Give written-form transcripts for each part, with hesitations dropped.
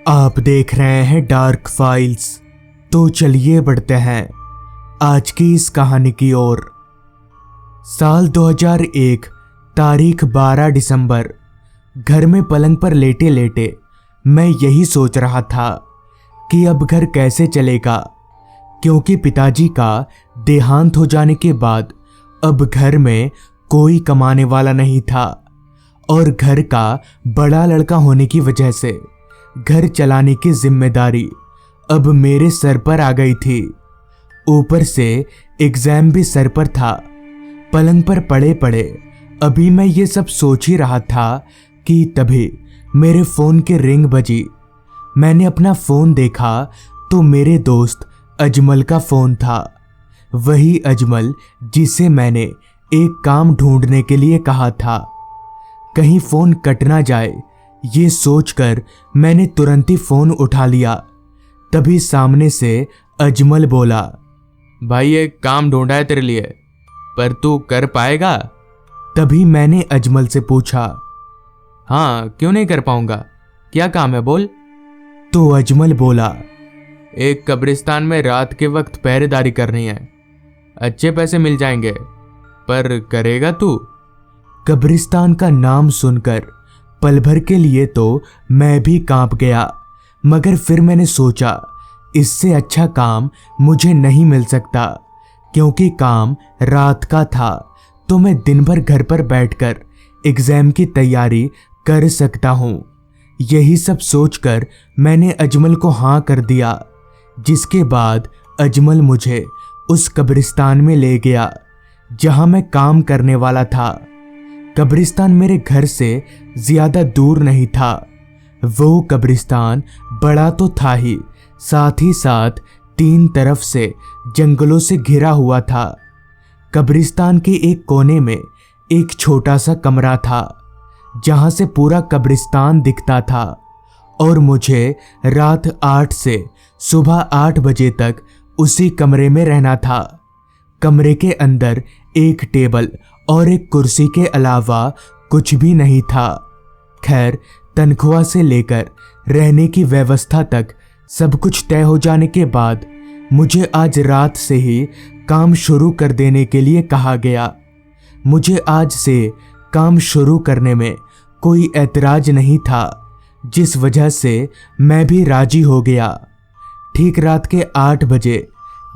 आप देख रहे हैं डार्क फाइल्स। तो चलिए बढ़ते हैं आज की इस कहानी की ओर। साल 2001, तारीख 12 दिसंबर। घर में पलंग पर लेटे लेटे मैं यही सोच रहा था कि अब घर कैसे चलेगा, क्योंकि पिताजी का देहांत हो जाने के बाद अब घर में कोई कमाने वाला नहीं था और घर का बड़ा लड़का होने की वजह से घर चलाने की जिम्मेदारी अब मेरे सर पर आ गई थी। ऊपर से एग्जाम भी सर पर था। पलंग पर पड़े पड़े अभी मैं ये सब सोच ही रहा था कि तभी मेरे फोन की रिंग बजी। मैंने अपना फोन देखा तो मेरे दोस्त अजमल का फोन था। वही अजमल जिसे मैंने एक काम ढूंढने के लिए कहा था। कहीं फोन कट ना जाए ये सोचकर मैंने तुरंत ही फोन उठा लिया। तभी सामने से अजमल बोला, भाई एक काम ढूंढा है तेरे लिए, पर तू कर पाएगा? तभी मैंने अजमल से पूछा, हाँ क्यों नहीं कर पाऊंगा, क्या काम है बोल। तो अजमल बोला, एक कब्रिस्तान में रात के वक्त पहरेदारी करनी है, अच्छे पैसे मिल जाएंगे, पर करेगा तू? कब्रिस्तान का नाम सुनकर पल भर के लिए तो मैं भी कांप गया, मगर फिर मैंने सोचा इससे अच्छा काम मुझे नहीं मिल सकता, क्योंकि काम रात का था तो मैं दिन भर घर पर बैठकर एग्जाम की तैयारी कर सकता हूँ। यही सब सोचकर मैंने अजमल को हाँ कर दिया, जिसके बाद अजमल मुझे उस कब्रिस्तान में ले गया जहाँ मैं काम करने वाला था। कब्रिस्तान मेरे घर से ज्यादा दूर नहीं था। वो कब्रिस्तान बड़ा तो था ही, साथ ही साथ तीन तरफ से जंगलों से घिरा हुआ था। कब्रिस्तान के एक कोने में एक छोटा सा कमरा था जहां से पूरा कब्रिस्तान दिखता था और मुझे रात 8 से सुबह 8 बजे तक उसी कमरे में रहना था। कमरे के अंदर एक टेबल और एक कुर्सी के अलावा कुछ भी नहीं था। खैर, तनख्वाह से लेकर रहने की व्यवस्था तक सब कुछ तय हो जाने के बाद मुझे आज रात से ही काम शुरू कर देने के लिए कहा गया। मुझे आज से काम शुरू करने में कोई ऐतराज नहीं था, जिस वजह से मैं भी राजी हो गया। ठीक रात के 8 बजे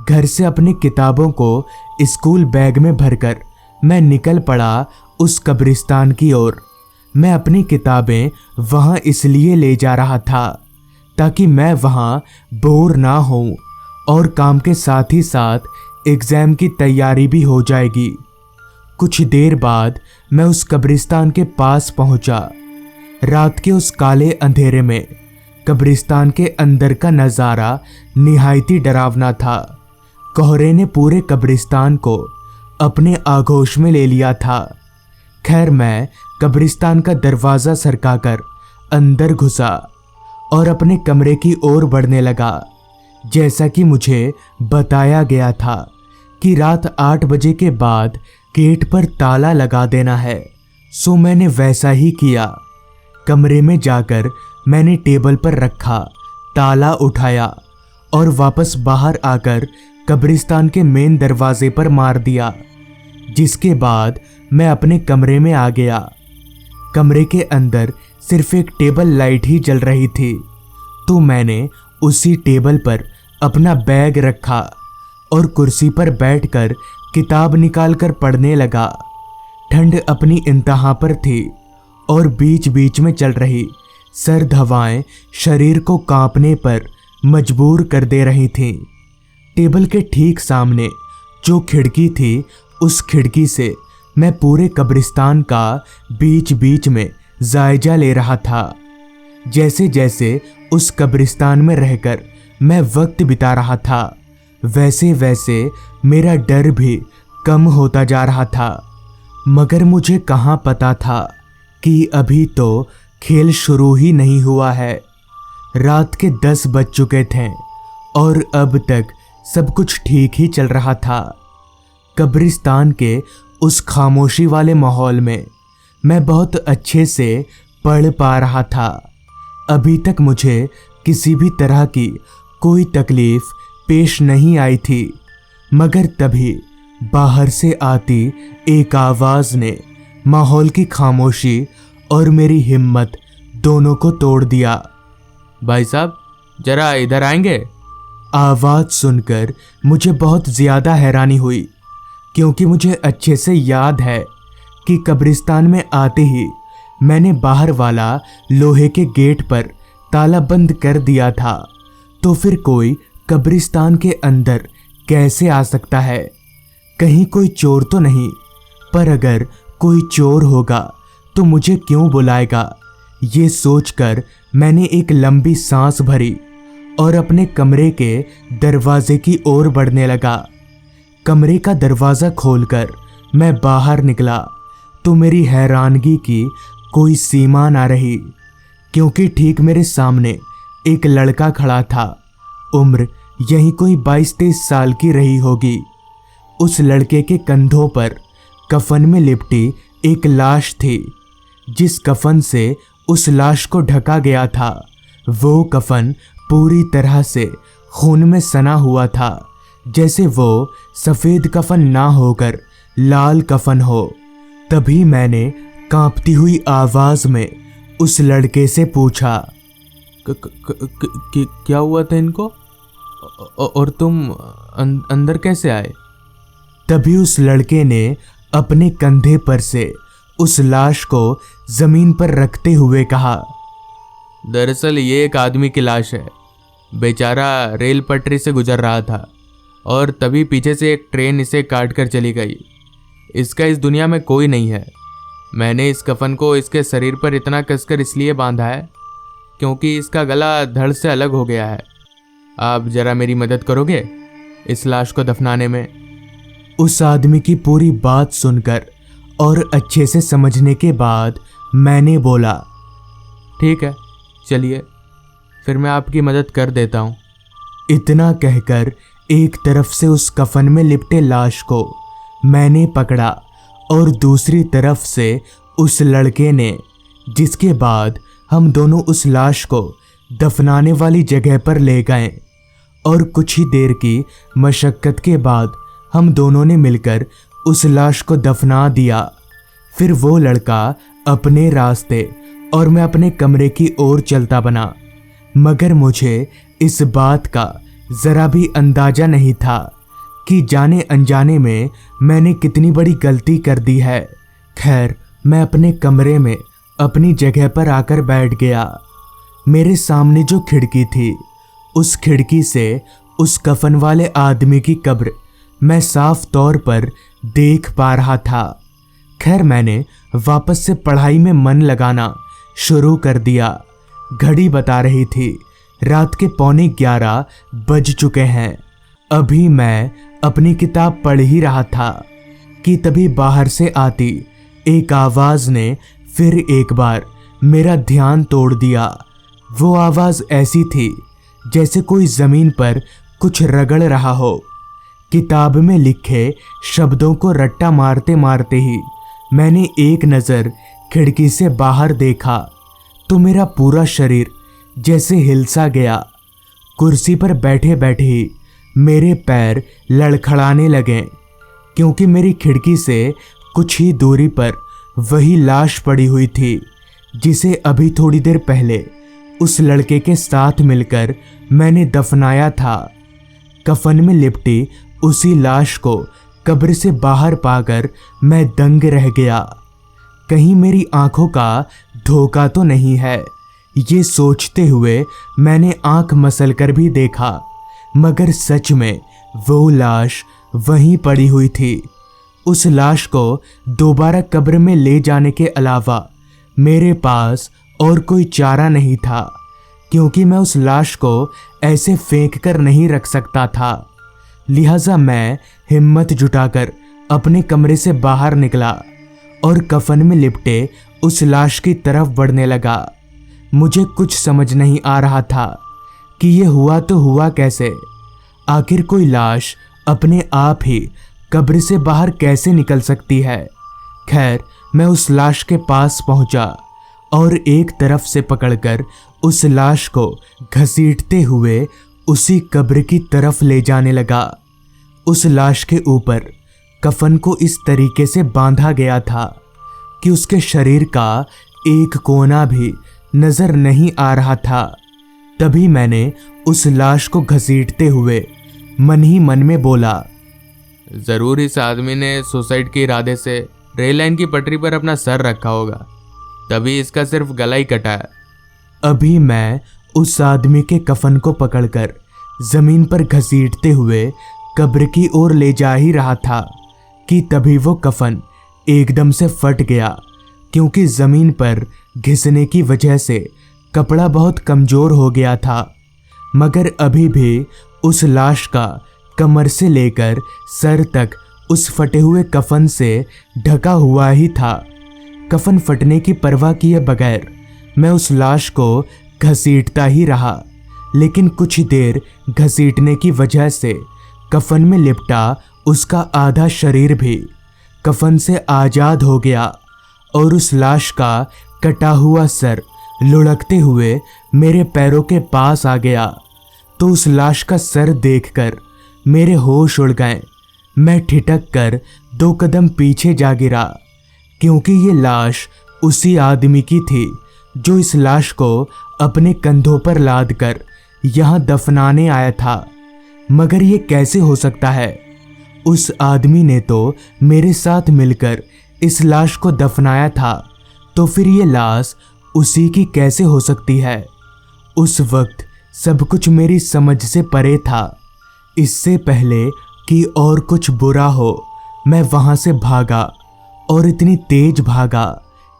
घर से अपनी किताबों को स्कूल बैग में भरकर मैं निकल पड़ा उस कब्रिस्तान की ओर। मैं अपनी किताबें वहां इसलिए ले जा रहा था ताकि मैं वहां बोर ना हूं और काम के साथ ही साथ एग्जाम की तैयारी भी हो जाएगी। कुछ देर बाद मैं उस कब्रिस्तान के पास पहुंचा। रात के उस काले अंधेरे में कब्रिस्तान के अंदर का नज़ारा निहायत ही डरावना था। कोहरे ने पूरे कब्रिस्तान को अपने आगोश में ले लिया था। खैर, मैं कब्रिस्तान का दरवाज़ा सरकाकर अंदर घुसा और अपने कमरे की ओर बढ़ने लगा। जैसा कि मुझे बताया गया था कि रात 8 बजे के बाद गेट पर ताला लगा देना है, सो मैंने वैसा ही किया। कमरे में जाकर मैंने टेबल पर रखा, ताला उठाया और वापस बाहर आकर कब्रिस्तान के मेन दरवाजे पर मार दिया, जिसके बाद मैं अपने कमरे में आ गया। कमरे के अंदर सिर्फ एक टेबल लाइट ही जल रही थी, तो मैंने उसी टेबल पर अपना बैग रखा और कुर्सी पर बैठकर किताब निकालकर पढ़ने लगा। ठंड अपनी इंतहा पर थी और बीच बीच में चल रही सर्द हवाएं शरीर को कांपने पर मजबूर कर दे रही थीं। टेबल के ठीक सामने जो खिड़की थी, उस खिड़की से मैं पूरे कब्रिस्तान का बीच बीच में जायजा ले रहा था। जैसे जैसे उस कब्रिस्तान में रहकर मैं वक्त बिता रहा था, वैसे वैसे मेरा डर भी कम होता जा रहा था। मगर मुझे कहाँ पता था कि अभी तो खेल शुरू ही नहीं हुआ है। रात के 10 बज चुके थे और अब तक सब कुछ ठीक ही चल रहा था। कब्रिस्तान के उस खामोशी वाले माहौल में मैं बहुत अच्छे से पढ़ पा रहा था। अभी तक मुझे किसी भी तरह की कोई तकलीफ पेश नहीं आई थी, मगर तभी बाहर से आती एक आवाज़ ने माहौल की खामोशी और मेरी हिम्मत दोनों को तोड़ दिया। भाई साहब, जरा इधर आएंगे? आवाज़ सुनकर मुझे बहुत ज़्यादा हैरानी हुई, क्योंकि मुझे अच्छे से याद है कि कब्रिस्तान में आते ही मैंने बाहर वाला लोहे के गेट पर ताला बंद कर दिया था। तो फिर कोई कब्रिस्तान के अंदर कैसे आ सकता है? कहीं कोई चोर तो नहीं? पर अगर कोई चोर होगा तो मुझे क्यों बुलाएगा? ये सोचकर मैंने एक लंबी सांस भरी और अपने कमरे के दरवाजे की ओर बढ़ने लगा। कमरे का दरवाज़ा खोलकर मैं बाहर निकला तो मेरी हैरानगी की कोई सीमा ना रही, क्योंकि ठीक मेरे सामने एक लड़का खड़ा था। उम्र यही कोई 22-23 साल की रही होगी। उस लड़के के कंधों पर कफन में लिपटी एक लाश थी। जिस कफन से उस लाश को ढका गया था, वो कफन पूरी तरह से खून में सना हुआ था, जैसे वो सफ़ेद कफन ना होकर लाल कफन हो। तभी मैंने कांपती हुई आवाज़ में उस लड़के से पूछा, क्या हुआ था इनको? और तुम अंदर कैसे आए? तभी उस लड़के ने अपने कंधे पर से उस लाश को ज़मीन पर रखते हुए कहा, दरअसल ये एक आदमी की लाश है। बेचारा रेल पटरी से गुजर रहा था और तभी पीछे से एक ट्रेन इसे काट कर चली गई। इसका इस दुनिया में कोई नहीं है। मैंने इस कफन को इसके शरीर पर इतना कसकर इसलिए बांधा है क्योंकि इसका गला धड़ से अलग हो गया है। आप जरा मेरी मदद करोगे इस लाश को दफनाने में? उस आदमी की पूरी बात सुनकर और अच्छे से समझने के बाद मैंने बोला, ठीक है, चलिए फिर मैं आपकी मदद कर देता हूँ। इतना कहकर एक तरफ से उस कफन में लिपटे लाश को मैंने पकड़ा और दूसरी तरफ से उस लड़के ने, जिसके बाद हम दोनों उस लाश को दफनाने वाली जगह पर ले गए और कुछ ही देर की मशक्क़त के बाद हम दोनों ने मिलकर उस लाश को दफना दिया। फिर वो लड़का अपने रास्ते और मैं अपने कमरे की ओर चलता बना, मगर मुझे इस बात का ज़रा भी अंदाज़ा नहीं था कि जाने अनजाने में मैंने कितनी बड़ी गलती कर दी है। खैर, मैं अपने कमरे में अपनी जगह पर आकर बैठ गया। मेरे सामने जो खिड़की थी, उस खिड़की से उस कफन वाले आदमी की कब्र मैं साफ तौर पर देख पा रहा था। खैर, मैंने वापस से पढ़ाई में मन लगाना शुरू कर दिया। घड़ी बता रही थी रात के 11:15 बज चुके हैं। अभी मैं अपनी किताब पढ़ ही रहा था कि तभी बाहर से आती एक आवाज़ ने फिर एक बार मेरा ध्यान तोड़ दिया। वो आवाज़ ऐसी थी जैसे कोई ज़मीन पर कुछ रगड़ रहा हो। किताब में लिखे शब्दों को रट्टा मारते मारते ही मैंने एक नज़र खिड़की से बाहर देखा तो मेरा पूरा शरीर जैसे हिलसा गया। कुर्सी पर बैठे बैठे ही मेरे पैर लड़खड़ाने लगे, क्योंकि मेरी खिड़की से कुछ ही दूरी पर वही लाश पड़ी हुई थी जिसे अभी थोड़ी देर पहले उस लड़के के साथ मिलकर मैंने दफनाया था। कफन में लिपटी उसी लाश को कब्र से बाहर पाकर मैं दंग रह गया। कहीं मेरी आंखों का धोखा तो नहीं है, ये सोचते हुए मैंने आंख मसल कर भी देखा, मगर सच में वो लाश वहीं पड़ी हुई थी। उस लाश को दोबारा कब्र में ले जाने के अलावा मेरे पास और कोई चारा नहीं था, क्योंकि मैं उस लाश को ऐसे फेंक कर नहीं रख सकता था। लिहाजा मैं हिम्मत जुटाकर अपने कमरे से बाहर निकला और कफन में लिपटे उस लाश की तरफ बढ़ने लगा। मुझे कुछ समझ नहीं आ रहा था कि ये हुआ तो हुआ कैसे। आखिर कोई लाश अपने आप ही कब्र से बाहर कैसे निकल सकती है। खैर, मैं उस लाश के पास पहुंचा और एक तरफ से पकड़कर उस लाश को घसीटते हुए उसी कब्र की तरफ ले जाने लगा। उस लाश के ऊपर कफन को इस तरीके से बांधा गया था कि उसके शरीर का एक कोना भी नजर नहीं आ रहा था। तभी मैंने उस लाश को घसीटते हुए मन ही मन में बोला, जरूर इस आदमी ने सुसाइड के इरादे से रेल लाइन की पटरी पर अपना सर रखा होगा, तभी इसका सिर्फ गला ही कटा है। अभी मैं उस आदमी के कफन को पकड़कर जमीन पर घसीटते हुए कब्र की ओर ले जा ही रहा था कि तभी वो कफन एकदम से फट गया, क्योंकि जमीन पर घिसने की वजह से कपड़ा बहुत कमजोर हो गया था। मगर अभी भी उस लाश का कमर से लेकर सर तक उस फटे हुए कफन से ढका हुआ ही था। कफन फटने की परवाह किए बगैर मैं उस लाश को घसीटता ही रहा, लेकिन कुछ देर घसीटने की वजह से कफन में लिपटा उसका आधा शरीर भी कफन से आजाद हो गया और उस लाश का कटा हुआ सर लुढ़कते हुए मेरे पैरों के पास आ गया। तो उस लाश का सर देखकर मेरे होश उड़ गए। मैं ठिठक कर 2 कदम पीछे जा गिरा, क्योंकि ये लाश उसी आदमी की थी जो इस लाश को अपने कंधों पर लाद कर यहाँ दफनाने आया था। मगर ये कैसे हो सकता है? उस आदमी ने तो मेरे साथ मिलकर इस लाश को दफनाया था, तो फिर ये लाश उसी की कैसे हो सकती है? उस वक्त सब कुछ मेरी समझ से परे था। इससे पहले कि और कुछ बुरा हो, मैं वहां से भागा और इतनी तेज भागा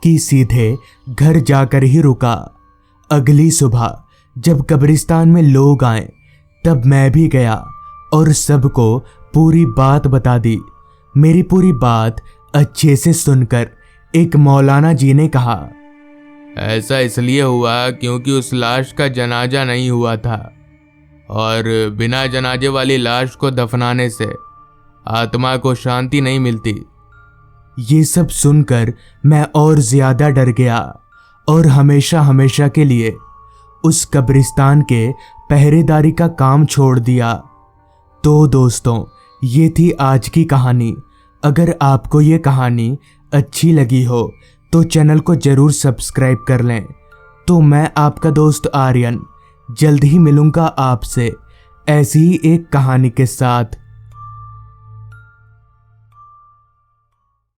कि सीधे घर जाकर ही रुका। अगली सुबह जब कब्रिस्तान में लोग आए, तब मैं भी गया और सबको पूरी बात बता दी। मेरी पूरी बात अच्छे से सुनकर एक मौलाना जी ने कहा, ऐसा इसलिए हुआ क्योंकि उस लाश का जनाजा नहीं हुआ था, और बिना जनाजे वाली लाश को दफनाने से आत्मा को शांति नहीं मिलती। ये सब सुनकर मैं और ज्यादा डर गया और हमेशा हमेशा के लिए उस कब्रिस्तान के पहरेदारी का काम छोड़ दिया। तो दोस्तों, ये थी आज की कहानी। अगर आपको ये कहानी अच्छी लगी हो तो चैनल को जरूर सब्सक्राइब कर लें। तो मैं आपका दोस्त आर्यन जल्द ही मिलूंगा आपसे ऐसी ही एक कहानी के साथ।